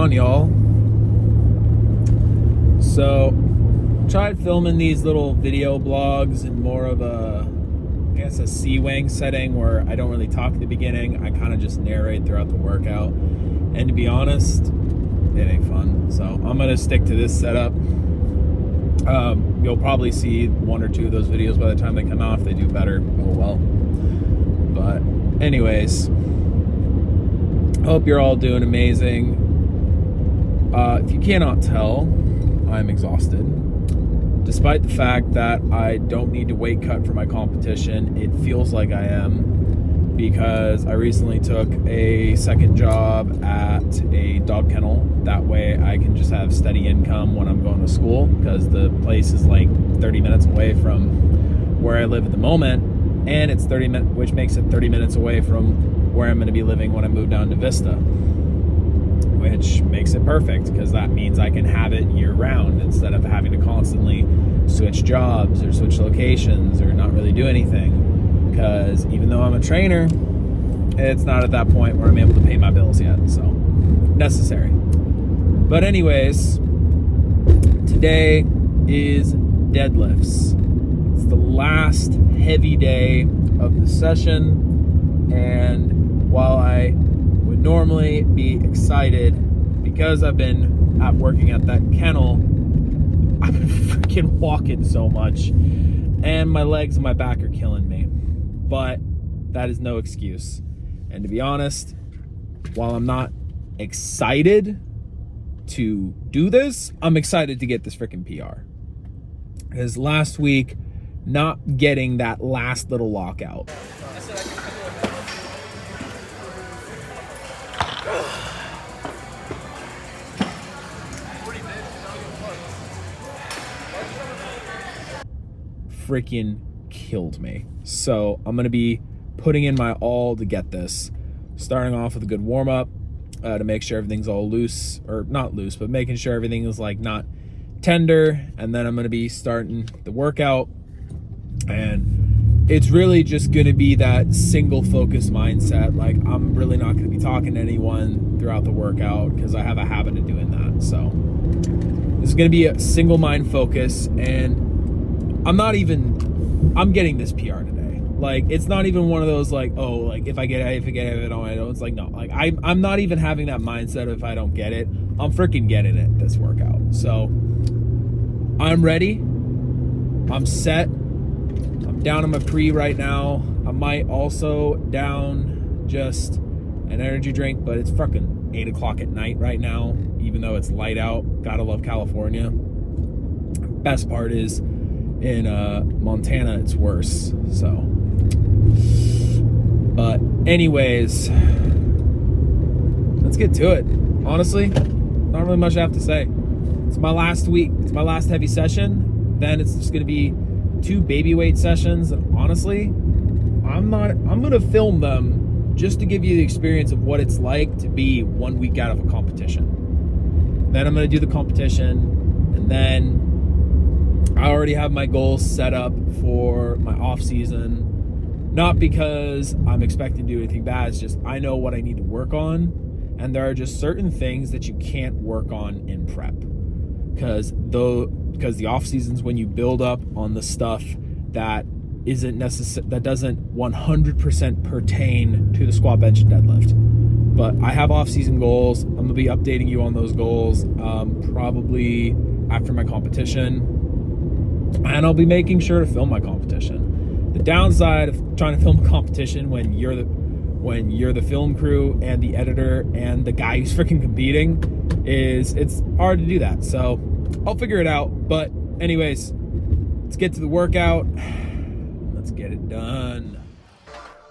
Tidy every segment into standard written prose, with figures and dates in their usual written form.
on, y'all? So, tried filming these little video blogs in more of a C-wing setting where I don't really talk at the beginning. I kind of just narrate throughout the workout. And to be honest, it ain't fun. So I'm going to stick to this setup. You'll probably see one or two of those videos by the time they come out. If they do better, oh well. But anyways, hope you're all doing amazing. If you cannot tell, I'm exhausted. Despite the fact that I don't need to weight cut for my competition, it feels like I am, because I recently took a second job at a dog kennel. That way I can just have steady income when I'm going to school, because the place is like 30 minutes away from where I live at the moment, and it's 30 minutes, which makes it 30 minutes away from where I'm going to be living when I move down to Vista, which makes it perfect because that means I can have it year round instead of having to constantly switch jobs or switch locations or not really do anything, because even though I'm a trainer, it's not at that point where I'm able to pay my bills yet. So necessary. But anyways, today is deadlifts. It's the last heavy day of the session, and while I would normally be excited because I've been working at that kennel, I've been freaking walking so much and my legs and my back are killing me. But that is no excuse. And to be honest, while I'm not excited to do this, I'm excited to get this freaking PR. Because last week, not getting that last little lockout. Freaking killed me. So I'm gonna be putting in my all to get this, starting off with a good warm-up to make sure everything's all loose, or not loose, but making sure everything is like not tender, and then I'm gonna be starting the workout, and it's really just gonna be that single focus mindset. Like, I'm really not gonna be talking to anyone throughout the workout because I have a habit of doing that. So this is gonna be a single mind focus, and I'm getting this PR today. Like, it's not even one of those like, oh, like if I get it, I don't. It's like, no, like I'm not even having that mindset of if I don't get it, I'm freaking getting it this workout. So I'm ready. I'm set. I'm down on my pre right now. I might also down just an energy drink, but it's fucking 8 o'clock at night right now, even though it's light out. Gotta love California. Best part is, in Montana, it's worse. So, but anyways, let's get to it. Honestly, not really much I have to say. It's my last week. It's my last heavy session. Then it's just gonna be 2 baby weight sessions. And honestly, I'm gonna film them just to give you the experience of what it's like to be 1 week out of a competition. Then I'm gonna do the competition, and then I already have my goals set up for my off season. Not because I'm expecting to do anything bad, it's just I know what I need to work on, and there are just certain things that you can't work on in prep. Because the off season's when you build up on the stuff that that doesn't 100% pertain to the squat, bench, and deadlift. But I have off season goals. I'm gonna be updating you on those goals probably after my competition. And I'll be making sure to film my competition. The downside of trying to film a competition when you're the film crew and the editor and the guy who's freaking competing is it's hard to do that. So I'll figure it out. But anyways, let's get to the workout. Let's get it done.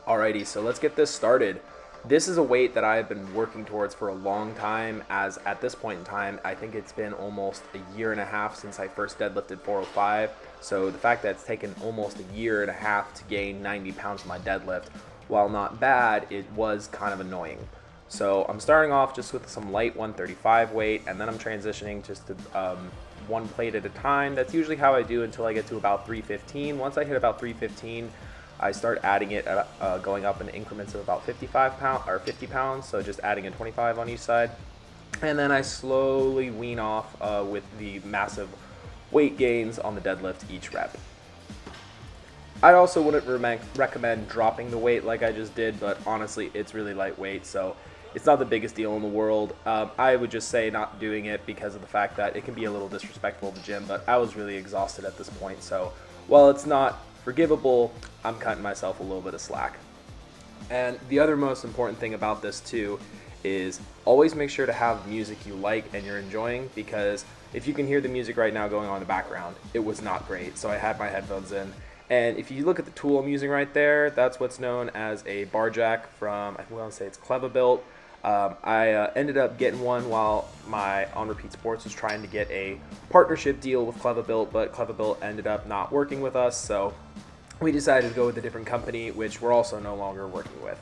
Alrighty, so let's get this started. This is a weight that I've been working towards for a long time, as at this point in time, I think it's been almost a year and a half since I first deadlifted 405. So the fact that it's taken almost a year and a half to gain 90 pounds of my deadlift, while not bad, it was kind of annoying. So I'm starting off just with some light 135 weight, and then I'm transitioning just to one plate at a time. That's usually how I do until I get to about 315. Once I hit about 315, I start adding it, going up in increments of about 50 pounds, so just adding a 25 on each side. And then I slowly wean off with the massive weight gains on the deadlift each rep. I also wouldn't recommend dropping the weight like I just did, but honestly, it's really lightweight, so it's not the biggest deal in the world. I would just say not doing it because of the fact that it can be a little disrespectful to the gym, but I was really exhausted at this point, so while it's not forgivable, I'm cutting myself a little bit of slack. And the other most important thing about this too is always make sure to have music you like and you're enjoying, because if you can hear the music right now going on in the background, it was not great. So I had my headphones in. And if you look at the tool I'm using right there, that's what's known as a bar jack from, I want to say it's Clevabuilt. I ended up getting one while my On Repeat Sports was trying to get a partnership deal with Clevabuilt, but Clevabuilt ended up not working with us, so we decided to go with a different company, which we're also no longer working with.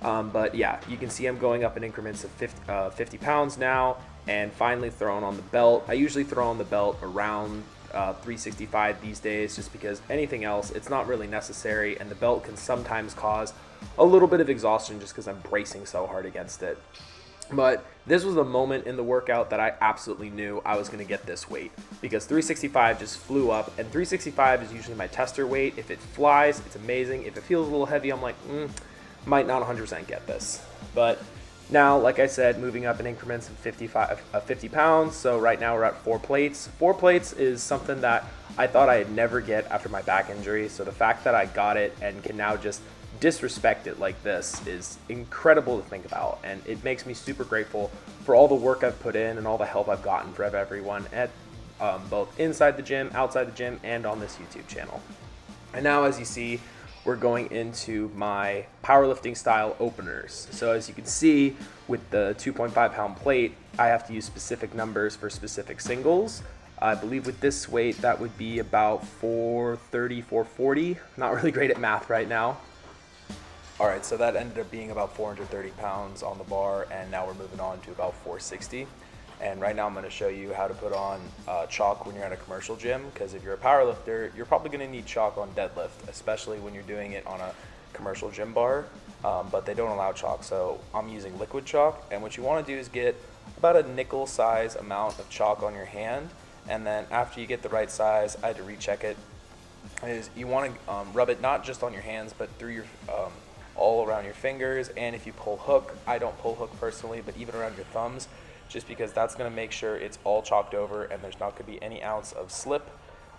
But yeah, you can see I'm going up in increments of 50 pounds now, and finally throwing on the belt. I usually throw on the belt around 365 these days, just because anything else, it's not really necessary, and the belt can sometimes cause a little bit of exhaustion just because I'm bracing so hard against it. But this was a moment in the workout that I absolutely knew I was going to get this weight, because 365 just flew up, and 365 is usually my tester weight. If it flies, it's amazing. If it feels a little heavy, I'm like, might not 100% get this. But now, like I said, moving up in increments of 50 pounds. So right now we're at 4 plates. 4 plates is something that I thought I'd never get after my back injury. So the fact that I got it and can now just disrespect it like this is incredible to think about. And it makes me super grateful for all the work I've put in and all the help I've gotten from everyone at both inside the gym, outside the gym, and on this YouTube channel. And now, as you see, we're going into my powerlifting style openers. So as you can see, with the 2.5 pound plate, I have to use specific numbers for specific singles. I believe with this weight, that would be about 430, 440. Not really great at math right now. All right, so that ended up being about 430 pounds on the bar, and now we're moving on to about 460. And right now I'm going to show you how to put on chalk when you're at a commercial gym, because if you're a powerlifter, you're probably going to need chalk on deadlift, especially when you're doing it on a commercial gym bar, but they don't allow chalk, so I'm using liquid chalk. And what you want to do is get about a nickel size amount of chalk on your hand, and then after you get the right size, I had to recheck it, is you want to rub it not just on your hands, but through your all around your fingers, and if you pull hook, I don't pull hook personally, but even around your thumbs, just because that's going to make sure it's all chalked over and there's not going to be any ounce of slip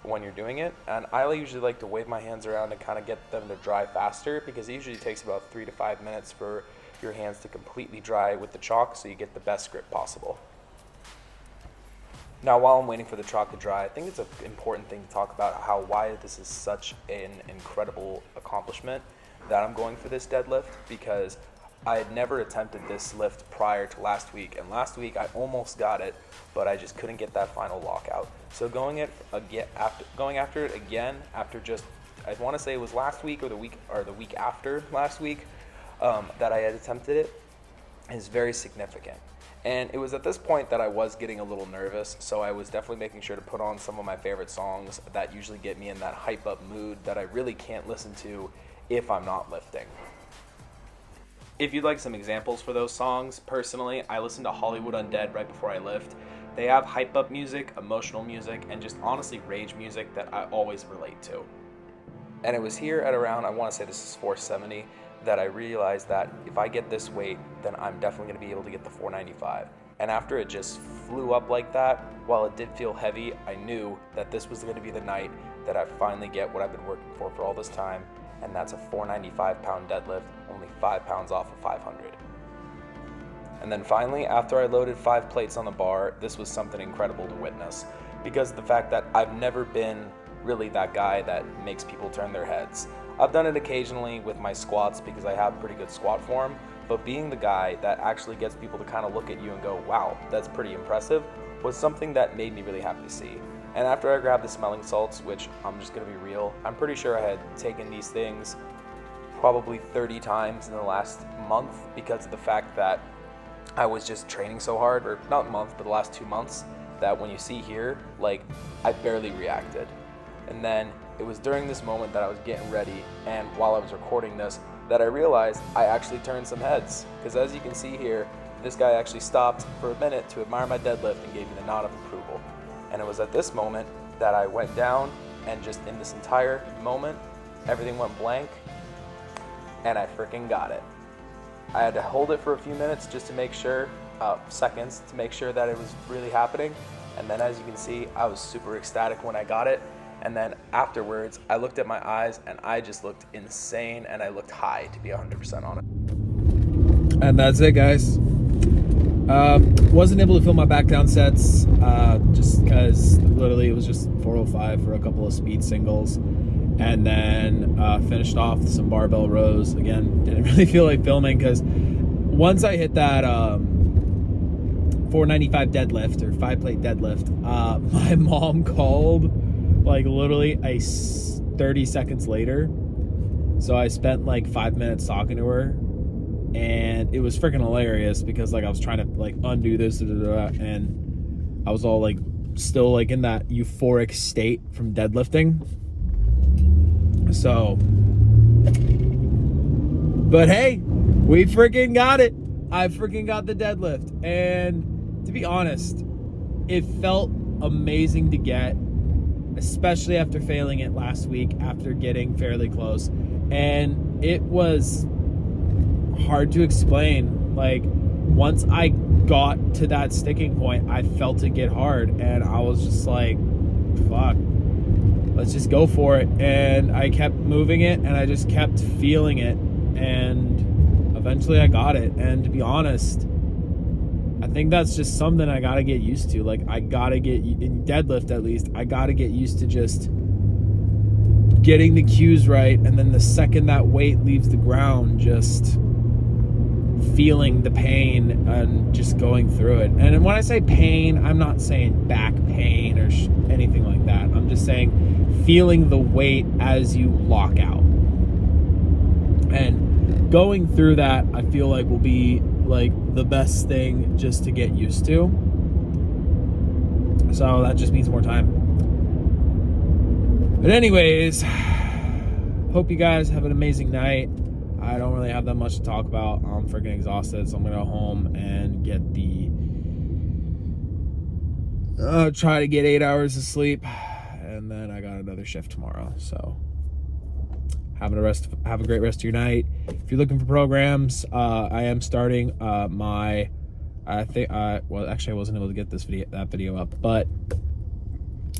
when you're doing it. And I usually like to wave my hands around and kind of get them to dry faster, because it usually takes about 3 to 5 minutes for your hands to completely dry with the chalk, so you get the best grip possible. Now, while I'm waiting for the chalk to dry, I think it's an important thing to talk about why this is such an incredible accomplishment that I'm going for this deadlift, because I had never attempted this lift prior to last week, and last week I almost got it, but I just couldn't get that final lockout. So going after it again after just, I want to say it was last week or the week after last week that I had attempted it, is very significant. And it was at this point that I was getting a little nervous, so I was definitely making sure to put on some of my favorite songs that usually get me in that hype up mood that I really can't listen to if I'm not lifting. If you'd like some examples for those songs, personally, I listen to Hollywood Undead right before I lift. They have hype up music, emotional music, and just honestly rage music that I always relate to. And it was here at around, I want to say this is 470, that I realized that if I get this weight, then I'm definitely going to be able to get the 495. And after it just flew up like that, while it did feel heavy, I knew that this was going to be the night that I finally get what I've been working for all this time, and that's a 495 pound deadlift, only 5 pounds off of 500. And then finally, after I loaded 5 plates on the bar, this was something incredible to witness, because of the fact that I've never been really that guy that makes people turn their heads. I've done it occasionally with my squats because I have pretty good squat form, but being the guy that actually gets people to kind of look at you and go, wow, that's pretty impressive, was something that made me really happy to see. And after I grabbed the smelling salts, which I'm just going to be real, I'm pretty sure I had taken these things probably 30 times in the last month, because of the fact that I was just training so hard, or not month, but the last 2 months, that when you see here, like, I barely reacted. And then it was during this moment that I was getting ready, and while I was recording this, that I realized I actually turned some heads. Because as you can see here, this guy actually stopped for a minute to admire my deadlift and gave me the nod of approval. And it was at this moment that I went down, and just in this entire moment, everything went blank, and I freaking got it. I had to hold it for a few minutes just to make sure, seconds, to make sure that it was really happening. And then as you can see, I was super ecstatic when I got it. And then afterwards, I looked at my eyes and I just looked insane, and I looked high, to be 100% on it. And that's it, guys. Wasn't able to film my back down sets just because literally it was just 405 for a couple of speed singles, and then finished off with some barbell rows. Again, didn't really feel like filming because once I hit that 495 deadlift or 5-plate deadlift, my mom called like literally 30 seconds later. So I spent like 5 minutes talking to her, and it was freaking hilarious because like I was trying to like undo this and I was all like still like in that euphoric state from deadlifting. So, but hey, we freaking got it. I freaking got the deadlift, and to be honest, it felt amazing to get, especially after failing it last week, after getting fairly close. And it was hard to explain. Like, once I got to that sticking point, I felt it get hard, and I was just like, fuck, let's just go for it. And I kept moving it, and I just kept feeling it, and eventually I got it. And to be honest, I think that's just something I gotta get used to. Like, I gotta get, in deadlift at least, I gotta get used to just getting the cues right, and then the second that weight leaves the ground, just feeling the pain and just going through it. And when I say pain, I'm not saying back pain or anything like that. I'm just saying feeling the weight as you lock out. And going through that, I feel like will be like the best thing just to get used to. So that just means more time. But anyways, hope you guys have an amazing night. I don't really have that much to talk about. I'm freaking exhausted, so I'm gonna go home and get try to get 8 hours of sleep, and then I got another shift tomorrow. So have a great rest of your night. If you're looking for programs, I am starting well, actually I wasn't able to get that video up, but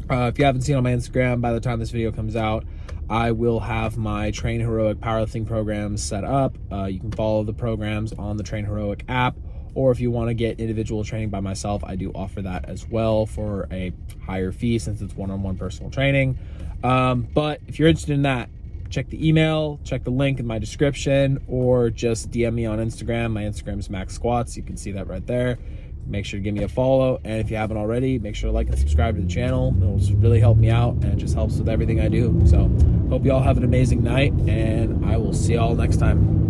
if you haven't seen on my Instagram, by the time this video comes out, I will have my Train Heroic powerlifting programs set up. You can follow the programs on the Train Heroic app, or if you want to get individual training by myself, I do offer that as well for a higher fee since it's one-on-one personal training. But if you're interested in that, check the email, check the link in my description, or just DM me on Instagram. My Instagram is Max Squats. You can see that right there. Make sure to give me a follow, and if you haven't already, make sure to like and subscribe to the channel. It'll really help me out, and it just helps with everything I do. So hope you all have an amazing night, and I will see y'all next time.